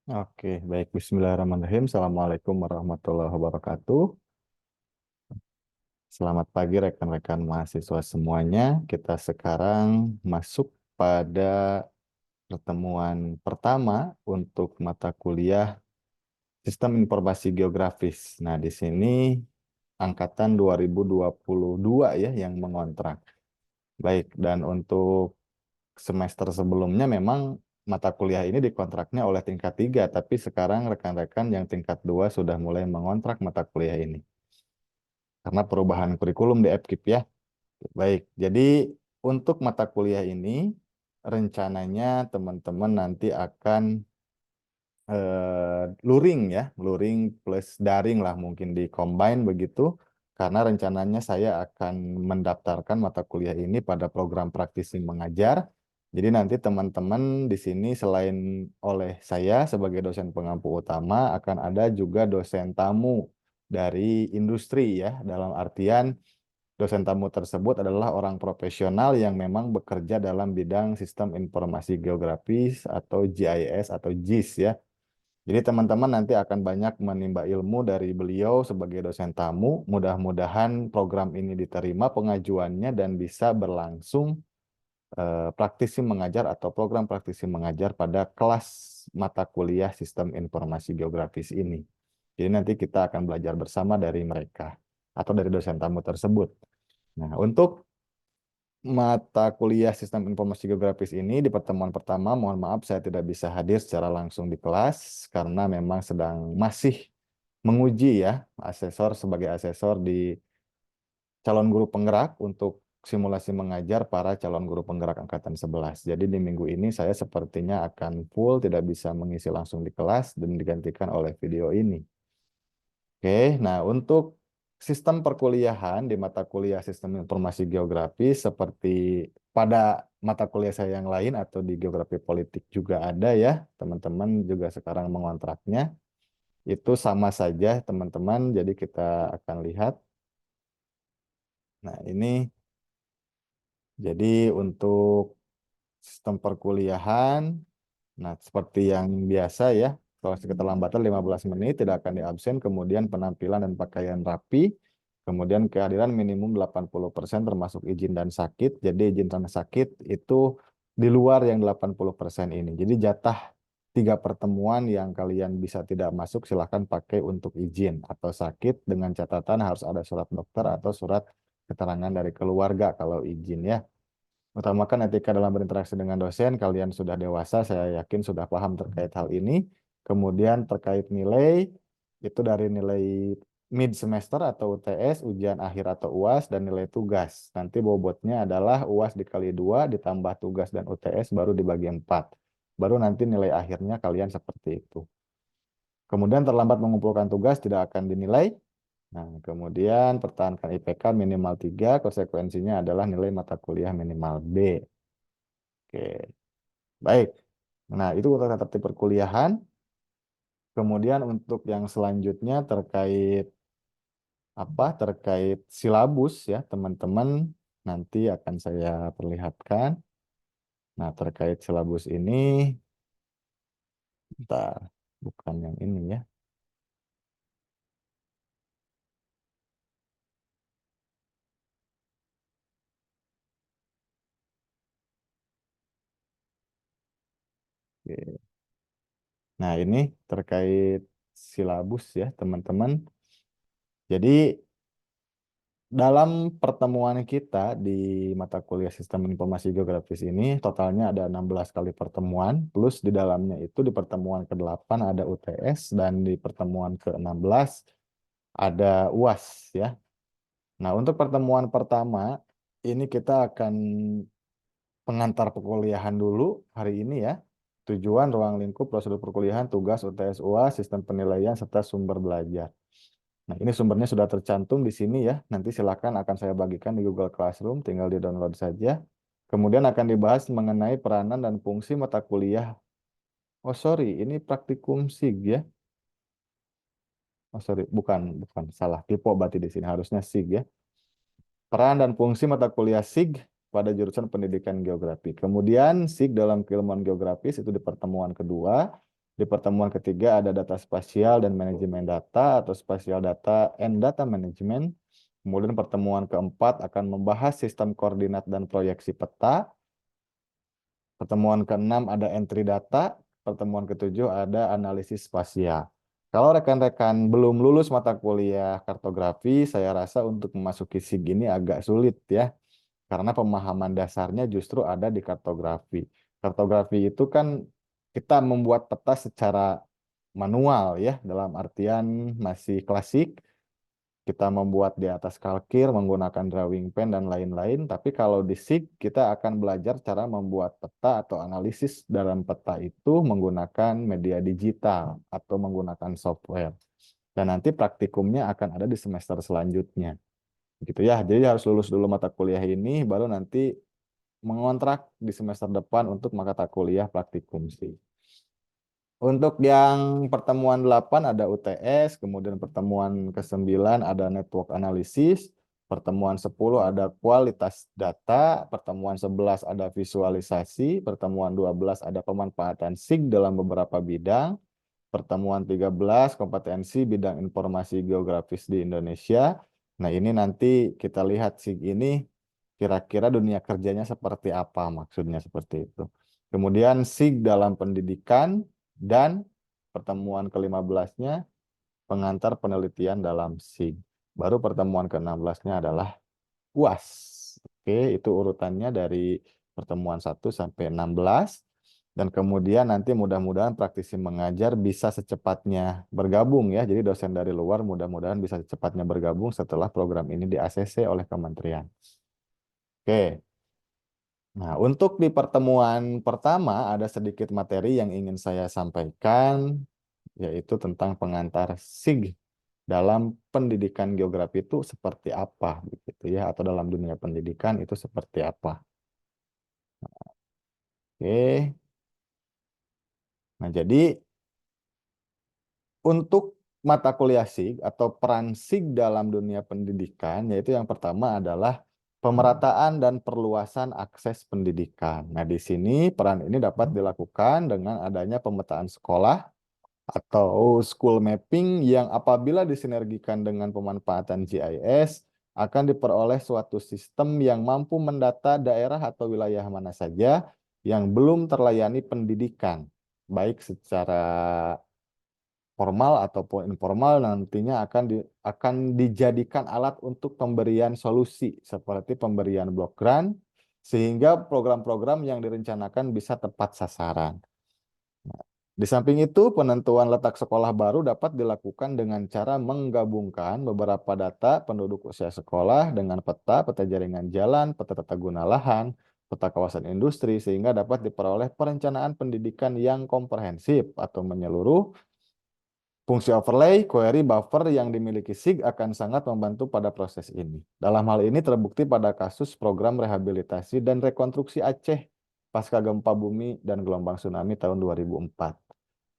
Oke, baik. Bismillahirrahmanirrahim. Assalamualaikum warahmatullahi wabarakatuh. Selamat pagi rekan-rekan mahasiswa semuanya. Kita sekarang masuk pada pertemuan pertama untuk mata kuliah Sistem Informasi Geografis. Nah, di sini angkatan 2022 ya yang mengontrak. Baik, dan untuk semester sebelumnya memang mata kuliah ini dikontraknya oleh tingkat 3, tapi sekarang rekan-rekan yang tingkat 2 sudah mulai mengontrak mata kuliah ini. Karena perubahan kurikulum di FKIP ya. Baik, jadi untuk mata kuliah ini rencananya teman-teman nanti akan luring ya, luring plus daring lah mungkin di combine begitu. Karena rencananya saya akan mendaftarkan mata kuliah ini pada program praktisi mengajar. Jadi nanti teman-teman di sini selain oleh saya sebagai dosen pengampu utama akan ada juga dosen tamu dari industri ya, dalam artian dosen tamu tersebut adalah orang profesional yang memang bekerja dalam bidang sistem informasi geografis atau GIS atau GIS ya. Jadi teman-teman nanti akan banyak menimba ilmu dari beliau sebagai dosen tamu. Mudah-mudahan program ini diterima pengajuannya dan bisa berlangsung praktisi mengajar atau program praktisi mengajar pada kelas mata kuliah Sistem Informasi Geografis ini. Jadi nanti kita akan belajar bersama dari mereka atau dari dosen tamu tersebut. Nah, untuk mata kuliah Sistem Informasi Geografis ini di pertemuan pertama, mohon maaf saya tidak bisa hadir secara langsung di kelas karena memang sedang masih menguji ya asesor sebagai asesor di calon guru penggerak untuk simulasi mengajar para calon guru penggerak angkatan 11. Jadi di minggu ini saya sepertinya akan full tidak bisa mengisi langsung di kelas dan digantikan oleh video ini. Oke, nah untuk sistem perkuliahan di mata kuliah Sistem Informasi Geografi seperti pada mata kuliah saya yang lain atau di Geografi Politik juga ada ya, teman-teman juga sekarang mengontraknya. Itu sama saja teman-teman, jadi kita akan lihat. Nah ini jadi untuk sistem perkuliahan, nah seperti yang biasa ya, toleransi keterlambatan 15 menit tidak akan diabsen, kemudian penampilan dan pakaian rapi, kemudian kehadiran minimum 80% termasuk izin dan sakit. Jadi izin dan sakit itu di luar yang 80% ini. Jadi jatah 3 pertemuan yang kalian bisa tidak masuk silahkan pakai untuk izin atau sakit dengan catatan harus ada surat dokter atau surat keterangan dari keluarga kalau izin ya. Utamakan etika dalam berinteraksi dengan dosen, kalian sudah dewasa, saya yakin sudah paham terkait hal ini. Kemudian terkait nilai, itu dari nilai mid semester atau UTS, ujian akhir atau UAS, dan nilai tugas. Nanti bobotnya adalah UAS dikali 2, ditambah tugas dan UTS, baru dibagi 4. Baru nanti nilai akhirnya kalian seperti itu. Kemudian terlambat mengumpulkan tugas tidak akan dinilai. Nah, kemudian pertahankan IPK minimal 3, konsekuensinya adalah nilai mata kuliah minimal B. Oke, baik. Nah, itu untuk tertib perkuliahan. Kemudian untuk yang selanjutnya terkait apa? Terkait silabus ya, teman-teman nanti akan saya perlihatkan. Nah, terkait silabus ini, bentar, bukan yang ini ya. Oke. Nah, ini terkait silabus ya, teman-teman. Jadi dalam pertemuan kita di mata kuliah Sistem Informasi Geografis ini, totalnya ada 16 kali pertemuan, plus di dalamnya itu di pertemuan ke-8 ada UTS, dan di pertemuan ke-16 ada UAS ya. Nah, untuk pertemuan pertama, ini kita akan pengantar perkuliahan dulu hari ini ya. Tujuan, ruang lingkup, prosedur perkuliahan, tugas, UTS, UAS, sistem penilaian, serta sumber belajar. Nah, ini sumbernya sudah tercantum di sini ya. Nanti silakan akan saya bagikan di Google Classroom, tinggal di-download saja. Kemudian akan dibahas mengenai peranan dan fungsi mata kuliah. Oh, sorry, ini praktikum SIG ya. Oh, sorry, bukan, bukan. Salah, typo berarti di sini harusnya SIG ya. Peran dan fungsi mata kuliah SIG pada jurusan pendidikan geografi. Kemudian SIG dalam keilmuan geografis itu di pertemuan kedua. Di pertemuan ketiga ada data spasial dan manajemen data atau spatial data and data management. Kemudian pertemuan keempat akan membahas sistem koordinat dan proyeksi peta. Pertemuan keenam ada entry data. Pertemuan ketujuh ada analisis spasial. Kalau rekan-rekan belum lulus mata kuliah kartografi, saya rasa untuk memasuki SIG ini agak sulit ya. Karena pemahaman dasarnya justru ada di kartografi. Kartografi itu kan kita membuat peta secara manual ya, dalam artian masih klasik. Kita membuat di atas kalkir menggunakan drawing pen dan lain-lain. Tapi kalau di SIG kita akan belajar cara membuat peta atau analisis dalam peta itu menggunakan media digital atau menggunakan software. Dan nanti praktikumnya akan ada di semester selanjutnya. Gitu ya. Jadi harus lulus dulu mata kuliah ini, baru nanti mengontrak di semester depan untuk mata kuliah praktikum sih. Untuk yang pertemuan 8 ada UTS, kemudian pertemuan ke-9 ada network analysis, pertemuan 10 ada kualitas data, pertemuan 11 ada visualisasi, pertemuan 12 ada pemanfaatan SIG dalam beberapa bidang, pertemuan 13 kompetensi bidang informasi geografis di Indonesia. Nah, ini nanti kita lihat SIG ini kira-kira dunia kerjanya seperti apa, maksudnya seperti itu. Kemudian SIG dalam pendidikan dan pertemuan ke-15-nya pengantar penelitian dalam SIG. Baru pertemuan ke-16-nya adalah UAS. Oke, itu urutannya dari pertemuan 1 sampai 16. Dan kemudian nanti mudah-mudahan praktisi mengajar bisa secepatnya bergabung ya. Jadi dosen dari luar mudah-mudahan bisa secepatnya bergabung setelah program ini di ACC oleh kementerian. Oke. Nah, untuk di pertemuan pertama ada sedikit materi yang ingin saya sampaikan, yaitu tentang pengantar SIG dalam pendidikan geografi itu seperti apa, begitu ya, atau dalam dunia pendidikan itu seperti apa. Oke. Nah, jadi untuk mata kuliah SIG atau peran SIG dalam dunia pendidikan, yaitu yang pertama adalah pemerataan dan perluasan akses pendidikan. Nah, di sini peran ini dapat dilakukan dengan adanya pemetaan sekolah atau school mapping yang apabila disinergikan dengan pemanfaatan GIS akan diperoleh suatu sistem yang mampu mendata daerah atau wilayah mana saja yang belum terlayani pendidikan, baik secara formal ataupun informal nantinya akan dijadikan alat untuk pemberian solusi seperti pemberian blok grant sehingga program-program yang direncanakan bisa tepat sasaran. Di samping itu, penentuan letak sekolah baru dapat dilakukan dengan cara menggabungkan beberapa data penduduk usia sekolah dengan peta, peta jaringan jalan, peta tata guna lahan, peta kawasan industri, sehingga dapat diperoleh perencanaan pendidikan yang komprehensif atau menyeluruh. Fungsi overlay, query, buffer yang dimiliki SIG akan sangat membantu pada proses ini. Dalam hal ini terbukti pada kasus program rehabilitasi dan rekonstruksi Aceh pasca gempa bumi dan gelombang tsunami tahun 2004.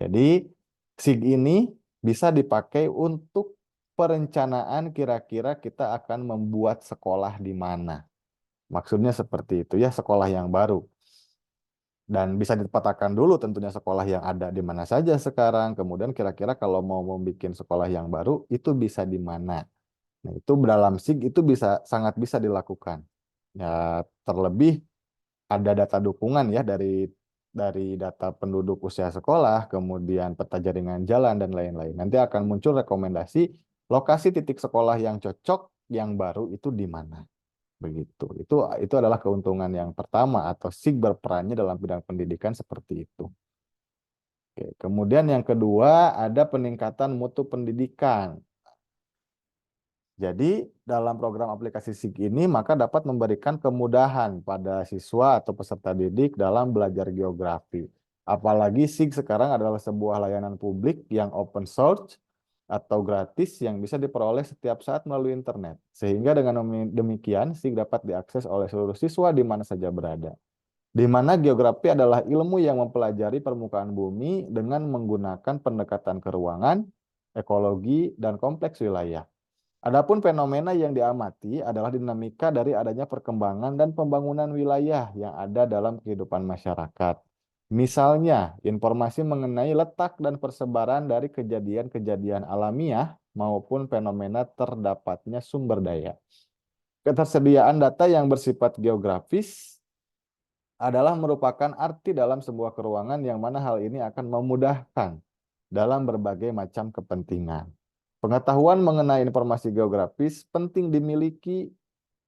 Jadi SIG ini bisa dipakai untuk perencanaan kira-kira kita akan membuat sekolah di mana. Maksudnya seperti itu ya, sekolah yang baru. Dan bisa dipetakan dulu tentunya sekolah yang ada di mana saja sekarang. Kemudian kira-kira kalau mau membuat sekolah yang baru, itu bisa di mana. Nah, itu dalam SIG itu sangat bisa dilakukan. Ya, terlebih ada data dukungan ya dari data penduduk usia sekolah, kemudian peta jaringan jalan dan lain-lain. Nanti akan muncul rekomendasi lokasi titik sekolah yang cocok yang baru itu di mana. Begitu. Itu adalah keuntungan yang pertama atau SIG berperannya dalam bidang pendidikan seperti itu. Oke, kemudian yang kedua ada peningkatan mutu pendidikan. Jadi, dalam program aplikasi SIG ini maka dapat memberikan kemudahan pada siswa atau peserta didik dalam belajar geografi. Apalagi SIG sekarang adalah sebuah layanan publik yang open source atau gratis yang bisa diperoleh setiap saat melalui internet. Sehingga dengan demikian SIG dapat diakses oleh seluruh siswa di mana saja berada. Di mana geografi adalah ilmu yang mempelajari permukaan bumi dengan menggunakan pendekatan keruangan, ekologi, dan kompleks wilayah. Adapun fenomena yang diamati adalah dinamika dari adanya perkembangan dan pembangunan wilayah yang ada dalam kehidupan masyarakat. Misalnya, informasi mengenai letak dan persebaran dari kejadian-kejadian alamiah maupun fenomena terdapatnya sumber daya. Ketersediaan data yang bersifat geografis adalah merupakan arti dalam sebuah keruangan yang mana hal ini akan memudahkan dalam berbagai macam kepentingan. Pengetahuan mengenai informasi geografis penting dimiliki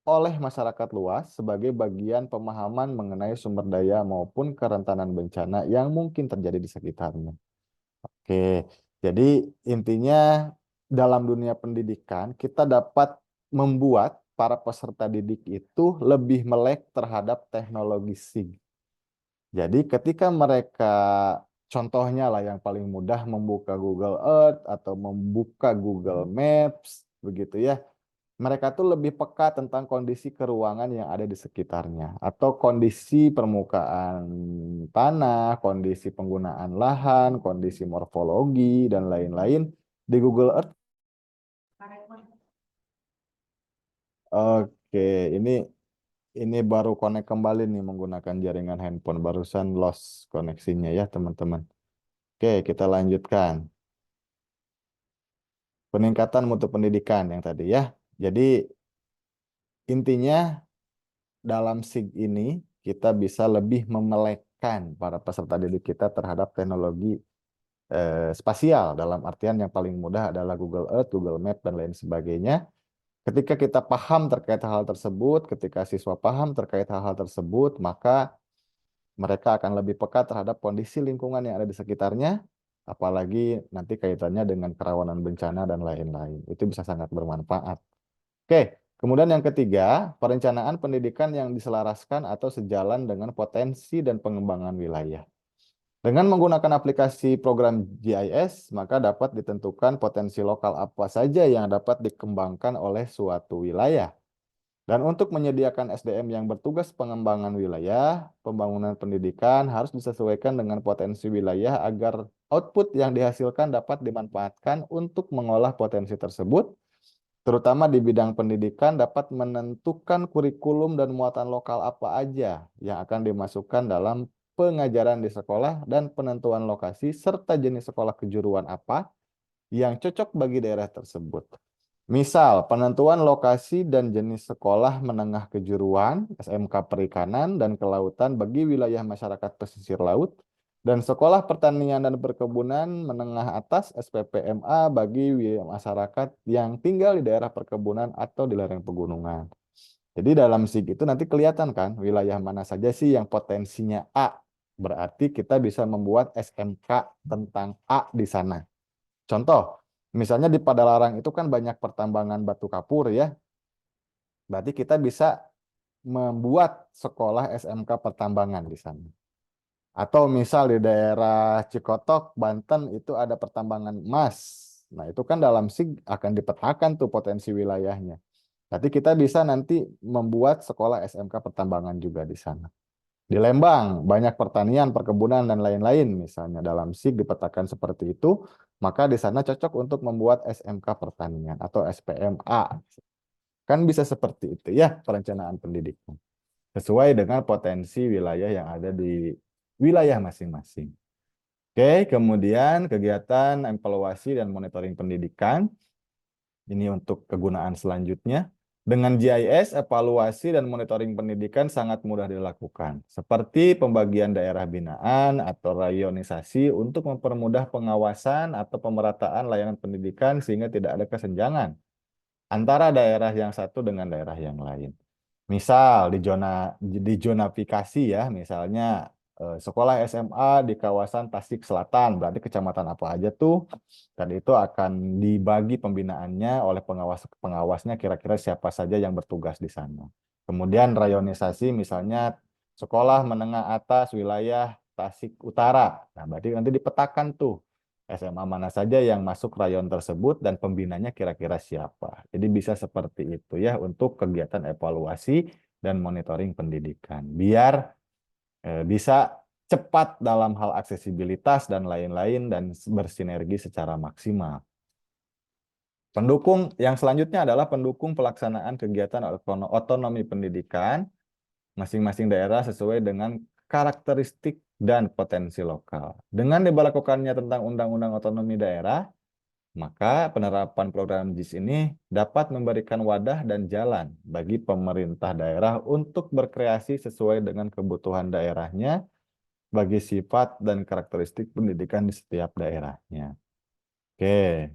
oleh masyarakat luas sebagai bagian pemahaman mengenai sumber daya maupun kerentanan bencana yang mungkin terjadi di sekitarnya. Oke, jadi intinya dalam dunia pendidikan kita dapat membuat para peserta didik itu lebih melek terhadap teknologi SIG. Jadi ketika mereka contohnya lah yang paling mudah membuka Google Earth atau membuka Google Maps begitu ya. Mereka tuh lebih peka tentang kondisi keruangan yang ada di sekitarnya atau kondisi permukaan tanah, kondisi penggunaan lahan, kondisi morfologi dan lain-lain di Google Earth. Oke, ini baru connect kembali nih menggunakan jaringan handphone. Barusan lost koneksinya ya, teman-teman. Oke, kita lanjutkan. Peningkatan mutu pendidikan yang tadi ya. Jadi intinya dalam SIG ini kita bisa lebih memelekkan para peserta didik kita terhadap teknologi spasial dalam artian yang paling mudah adalah Google Earth, Google Map, dan lain sebagainya. Ketika kita paham terkait hal tersebut, ketika siswa paham terkait hal-hal tersebut, maka mereka akan lebih peka terhadap kondisi lingkungan yang ada di sekitarnya, apalagi nanti kaitannya dengan kerawanan bencana dan lain-lain. Itu bisa sangat bermanfaat. Oke, kemudian yang ketiga, perencanaan pendidikan yang diselaraskan atau sejalan dengan potensi dan pengembangan wilayah. Dengan menggunakan aplikasi program GIS, maka dapat ditentukan potensi lokal apa saja yang dapat dikembangkan oleh suatu wilayah. Dan untuk menyediakan SDM yang bertugas pengembangan wilayah, pembangunan pendidikan harus disesuaikan dengan potensi wilayah agar output yang dihasilkan dapat dimanfaatkan untuk mengolah potensi tersebut, terutama di bidang pendidikan dapat menentukan kurikulum dan muatan lokal apa aja yang akan dimasukkan dalam pengajaran di sekolah dan penentuan lokasi serta jenis sekolah kejuruan apa yang cocok bagi daerah tersebut. Misal, penentuan lokasi dan jenis sekolah menengah kejuruan, SMK Perikanan dan Kelautan bagi wilayah masyarakat pesisir laut, dan sekolah pertanian dan perkebunan menengah atas SPPMA bagi wilayah masyarakat yang tinggal di daerah perkebunan atau di lereng pegunungan. Jadi dalam SIG itu nanti kelihatan kan wilayah mana saja sih yang potensinya A. Berarti kita bisa membuat SMK tentang A di sana. Contoh, misalnya di Padalarang itu kan banyak pertambangan batu kapur ya. Berarti kita bisa membuat sekolah SMK pertambangan di sana. Atau misal di daerah Cikotok, Banten itu ada pertambangan emas. Nah, itu kan dalam SIG akan dipetakan tuh potensi wilayahnya. Berarti kita bisa nanti membuat sekolah SMK pertambangan juga di sana. Di Lembang, banyak pertanian, perkebunan, dan lain-lain. Misalnya dalam SIG dipetakan seperti itu, maka di sana cocok untuk membuat SMK pertanian atau SPMA. Kan bisa seperti itu ya perencanaan pendidikan. Sesuai dengan potensi wilayah yang ada di wilayah masing-masing. Oke, kemudian kegiatan evaluasi dan monitoring pendidikan. Ini untuk kegunaan selanjutnya. Dengan GIS, evaluasi dan monitoring pendidikan sangat mudah dilakukan, seperti pembagian daerah binaan atau rayonisasi untuk mempermudah pengawasan atau pemerataan layanan pendidikan sehingga tidak ada kesenjangan antara daerah yang satu dengan daerah yang lain. Misal di zonasifikasi ya, misalnya sekolah SMA di kawasan Tasik Selatan, berarti kecamatan apa aja tuh, dan itu akan dibagi pembinaannya oleh pengawasnya kira-kira siapa saja yang bertugas di sana. Kemudian rayonisasi misalnya sekolah menengah atas wilayah Tasik Utara, nah berarti nanti dipetakan tuh SMA mana saja yang masuk rayon tersebut dan pembinanya kira-kira siapa. Jadi bisa seperti itu ya untuk kegiatan evaluasi dan monitoring pendidikan. Biar bisa cepat dalam hal aksesibilitas dan lain-lain dan bersinergi secara maksimal. Pendukung yang selanjutnya adalah pendukung pelaksanaan kegiatan otonomi pendidikan masing-masing daerah sesuai dengan karakteristik dan potensi lokal. Dengan diberlakukannya tentang Undang-Undang Otonomi Daerah, maka penerapan program JIS ini dapat memberikan wadah dan jalan bagi pemerintah daerah untuk berkreasi sesuai dengan kebutuhan daerahnya bagi sifat dan karakteristik pendidikan di setiap daerahnya. Oke,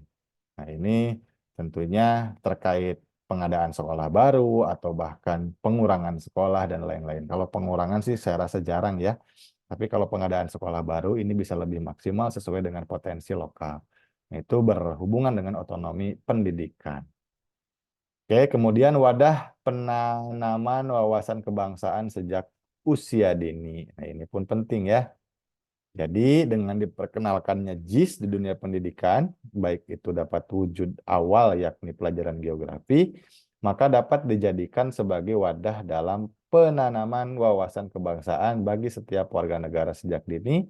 nah ini tentunya terkait pengadaan sekolah baru atau bahkan pengurangan sekolah dan lain-lain. Kalau pengurangan sih saya rasa jarang ya. Tapi kalau pengadaan sekolah baru ini bisa lebih maksimal sesuai dengan potensi lokal. Nah, itu berhubungan dengan otonomi pendidikan. Oke, kemudian wadah penanaman wawasan kebangsaan sejak usia dini. Nah, ini pun penting ya. Jadi dengan diperkenalkannya JIS di dunia pendidikan, baik itu dapat wujud awal yakni pelajaran geografi, maka dapat dijadikan sebagai wadah dalam penanaman wawasan kebangsaan bagi setiap warga negara sejak dini,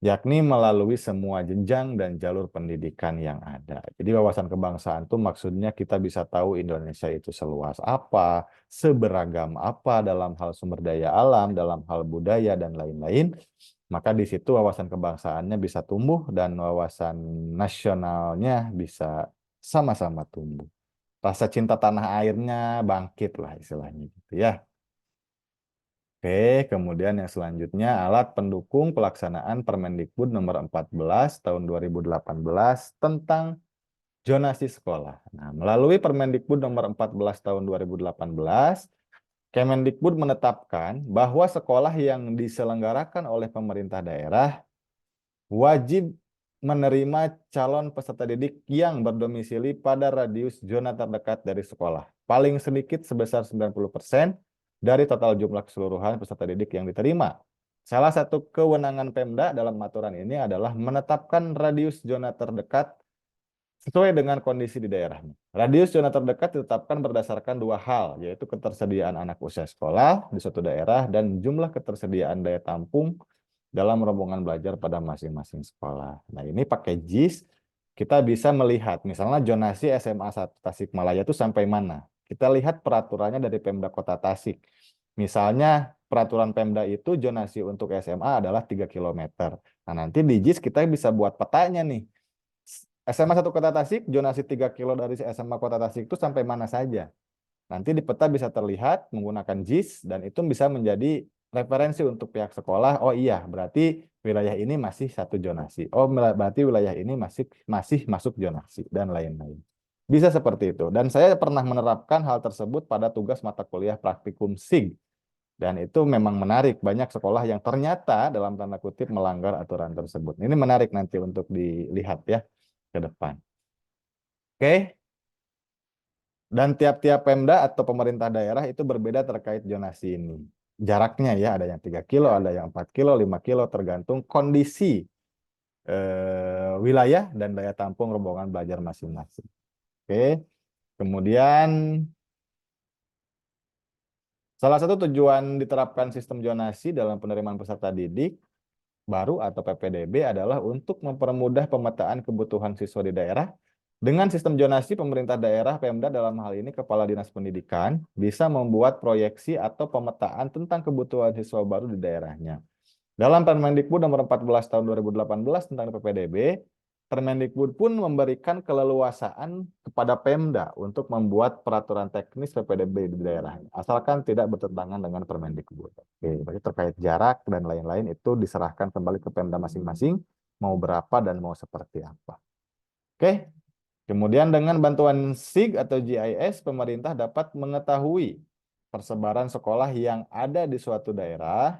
yakni melalui semua jenjang dan jalur pendidikan yang ada. Jadi wawasan kebangsaan itu maksudnya kita bisa tahu Indonesia itu seluas apa, seberagam apa dalam hal sumber daya alam, dalam hal budaya, dan lain-lain. Maka di situ wawasan kebangsaannya bisa tumbuh dan wawasan nasionalnya bisa sama-sama tumbuh. Rasa cinta tanah airnya bangkit lah istilahnya gitu ya. Oke, kemudian yang selanjutnya alat pendukung pelaksanaan Permendikbud nomor 14 tahun 2018 tentang zonasi sekolah. Nah, melalui Permendikbud nomor 14 tahun 2018, Kemendikbud menetapkan bahwa sekolah yang diselenggarakan oleh pemerintah daerah wajib menerima calon peserta didik yang berdomisili pada radius zona terdekat dari sekolah. Paling sedikit sebesar 90% dari total jumlah keseluruhan peserta didik yang diterima. Salah satu kewenangan Pemda dalam aturan ini adalah menetapkan radius zona terdekat sesuai dengan kondisi di daerahnya. Radius zona terdekat ditetapkan berdasarkan dua hal, yaitu ketersediaan anak usia sekolah di suatu daerah dan jumlah ketersediaan daya tampung dalam rombongan belajar pada masing-masing sekolah. Nah, ini pakai JIS, kita bisa melihat, misalnya zonasi SMA 1 Tasikmalaya itu sampai mana. Kita lihat peraturannya dari Pemda Kota Tasik. Misalnya, peraturan Pemda itu zonasi untuk SMA adalah 3 km. Nah, nanti di JIS kita bisa buat petanya nih. SMA 1 Kota Tasik, zonasi 3 kilo dari SMA Kota Tasik itu sampai mana saja. Nanti di peta bisa terlihat menggunakan JIS dan itu bisa menjadi referensi untuk pihak sekolah. Oh iya, berarti wilayah ini masih satu zonasi. Oh, berarti wilayah ini masih masuk zonasi dan lain-lain. Bisa seperti itu. Dan saya pernah menerapkan hal tersebut pada tugas mata kuliah praktikum SIG. Dan itu memang menarik. Banyak sekolah yang ternyata dalam tanda kutip melanggar aturan tersebut. Ini menarik nanti untuk dilihat ya ke depan. Oke. Dan tiap-tiap Pemda atau pemerintah daerah itu berbeda terkait zonasi ini. Jaraknya ya, ada yang 3 kilo, ada yang 4 kilo, 5 kilo, tergantung kondisi wilayah dan daya tampung rombongan belajar masing-masing. Oke. Kemudian salah satu tujuan diterapkan sistem zonasi dalam penerimaan peserta didik baru atau PPDB adalah untuk mempermudah pemetaan kebutuhan siswa di daerah. Dengan sistem zonasi, pemerintah daerah Pemda dalam hal ini Kepala Dinas Pendidikan bisa membuat proyeksi atau pemetaan tentang kebutuhan siswa baru di daerahnya. Dalam Permendikbud nomor 14 tahun 2018 tentang PPDB, Permendikbud pun memberikan keleluasaan kepada Pemda untuk membuat peraturan teknis PPDB di daerahnya, asalkan tidak bertentangan dengan Permendikbud. Oke, berarti terkait jarak dan lain-lain itu diserahkan kembali ke Pemda masing-masing, mau berapa dan mau seperti apa. Oke, kemudian dengan bantuan SIG atau GIS, pemerintah dapat mengetahui persebaran sekolah yang ada di suatu daerah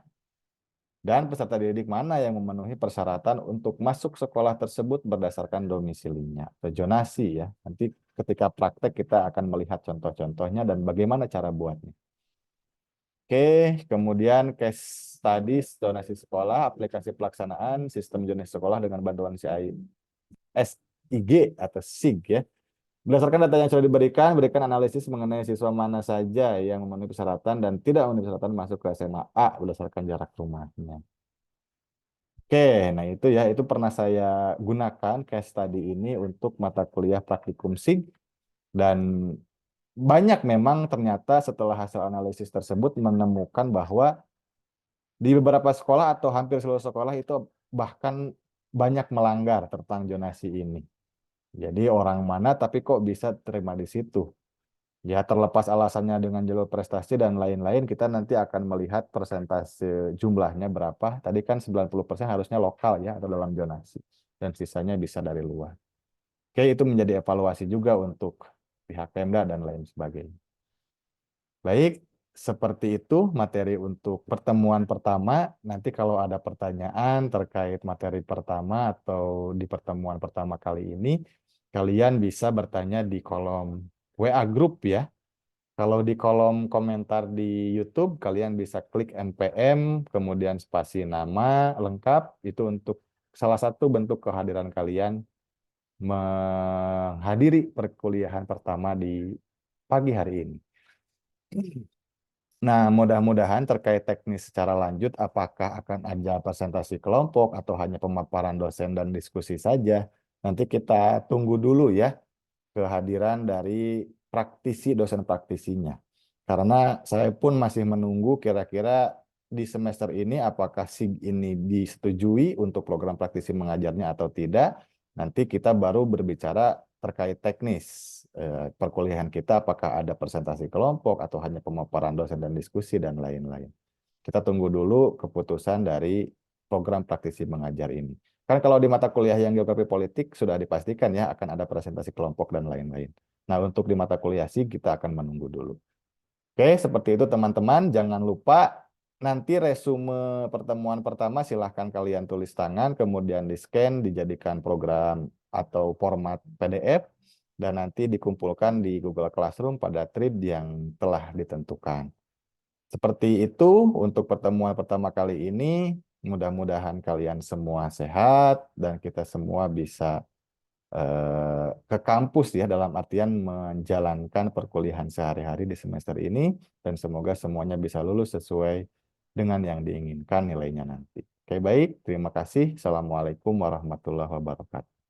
dan peserta didik mana yang memenuhi persyaratan untuk masuk sekolah tersebut berdasarkan domisilinya atau zonasi ya. Nanti ketika praktek kita akan melihat contoh-contohnya dan bagaimana cara buatnya. Oke, kemudian case study zonasi sekolah, aplikasi pelaksanaan sistem zonasi sekolah dengan bantuan SIG atau SIG ya. Berdasarkan data yang sudah diberikan, berikan analisis mengenai siswa mana saja yang memenuhi persyaratan dan tidak memenuhi persyaratan masuk ke SMA A berdasarkan jarak rumahnya. Oke, nah itu ya, itu pernah saya gunakan case study ini untuk mata kuliah praktikum SIG dan banyak memang ternyata setelah hasil analisis tersebut menemukan bahwa Di beberapa sekolah atau hampir seluruh sekolah itu bahkan banyak melanggar tentang zonasi ini. Jadi orang mana tapi kok bisa terima di situ? Ya terlepas alasannya dengan jalur prestasi dan lain-lain, kita nanti akan melihat persentase jumlahnya berapa. Tadi kan 90% harusnya lokal ya atau dalam zonasi. Dan sisanya bisa dari luar. Oke, itu menjadi evaluasi juga untuk pihak Pemda dan lain sebagainya. Baik, seperti itu materi untuk pertemuan pertama. Nanti kalau ada pertanyaan terkait materi pertama atau di pertemuan pertama kali ini, kalian bisa bertanya di kolom WA Group ya. Kalau di kolom komentar di YouTube, kalian bisa klik NPM, kemudian spasi nama lengkap, itu untuk salah satu bentuk kehadiran kalian menghadiri perkuliahan pertama di pagi hari ini. Nah, mudah-mudahan terkait teknis secara lanjut, apakah akan ada presentasi kelompok atau hanya pemaparan dosen dan diskusi saja, nanti kita tunggu dulu ya kehadiran dari praktisi dosen praktisinya. Karena saya pun masih menunggu kira-kira di semester ini apakah SIG ini disetujui untuk program praktisi mengajarnya atau tidak. Nanti kita baru berbicara terkait teknis perkuliahan kita apakah ada presentasi kelompok atau hanya pemaparan dosen dan diskusi dan lain-lain. Kita tunggu dulu keputusan dari program praktisi mengajar ini. Kan kalau di mata kuliah yang geografi politik sudah dipastikan ya akan ada presentasi kelompok dan lain-lain. Nah, untuk di mata kuliah sih kita akan menunggu dulu. Oke, seperti itu teman-teman. Jangan lupa nanti resume pertemuan pertama silahkan kalian tulis tangan, kemudian di-scan, dijadikan program atau format PDF, dan nanti dikumpulkan di Google Classroom pada thread yang telah ditentukan. Seperti itu untuk pertemuan pertama kali ini. Mudah-mudahan kalian semua sehat dan kita semua bisa ke kampus ya dalam artian menjalankan perkuliahan sehari-hari di semester ini dan semoga semuanya bisa lulus sesuai dengan yang diinginkan nilainya nanti. Oke, baik. Terima kasih. Assalamualaikum warahmatullahi wabarakatuh.